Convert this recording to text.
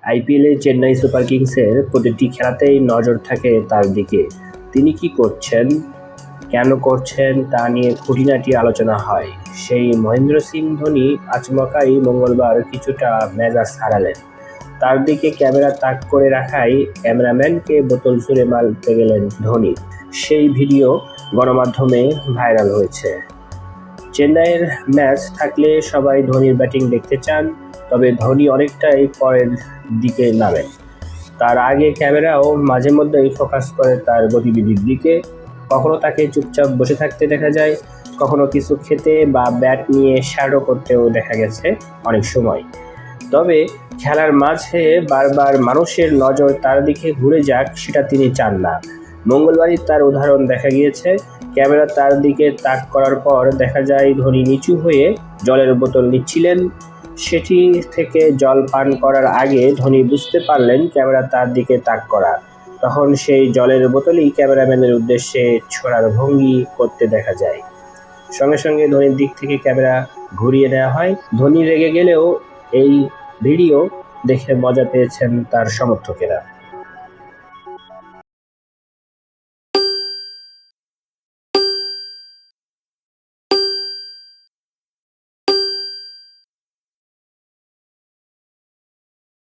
আইপিএলে চেন্নাই সুপার কিংসের প্রতিটি খেলাতেই নজর থাকে তার দিকে। তিনি কি করছেন, কেন করছেন তা নিয়ে খুঁটিনাটি আলোচনা হয়। সেই মহেন্দ্র সিং ধোনি আচমকাই মঙ্গলবার কিছুটা মেজাজ হারালেন। তার দিকে ক্যামেরা তাক করে রাখায় ক্যামেরাম্যানকে বোতল ছুঁড়ে মারতে গেলেন ধোনি। সেই ভিডিও গণমাধ্যমে ভাইরাল হয়েছে। চেন্নাইয়ের ম্যাচ থাকলে সবাই ধোনির ব্যাটিং দেখতে চান, তবে ধোনি অনেকটাই পরের দিকে নামেন। তার আগে ক্যামেরাও মাঝে মধ্যেই ফোকাস করে তার গতিবিধির দিকে। কখনো তাকে চুপচাপ বসে থাকতে দেখা যায়, কখনো কিছু খেতে বা ব্যাট নিয়ে শ্যাডো করতেও দেখা গেছে অনেক সময়। তবে খেলার মাঝে বারবার মানুষের নজর তার দিকে ঘুরে যাক, সেটা তিনি চান না। মঙ্গলবারই তার উদাহরণ দেখা গিয়েছে। ক্যামেরা তার দিকে তাক করার পর দেখা যায় ধোনি নিচু হয়ে জলের বোতল নিচ্ছিলেন। সেটি থেকে জল পান করার আগে ধোনি বুঝতে পারলেন ক্যামেরা তার দিকে তাক করা। তখন সেই জলের বোতলই ক্যামেরাম্যানের উদ্দেশ্যে ছোড়ার ভঙ্গি করতে দেখা যায়। সঙ্গে সঙ্গে ধোনির দিক থেকে ক্যামেরা ঘুরিয়ে নেওয়া হয়। ধোনি রেগে গেলেও এই ভিডিও দেখে মজা পেয়েছেন তার সমর্থকেরা।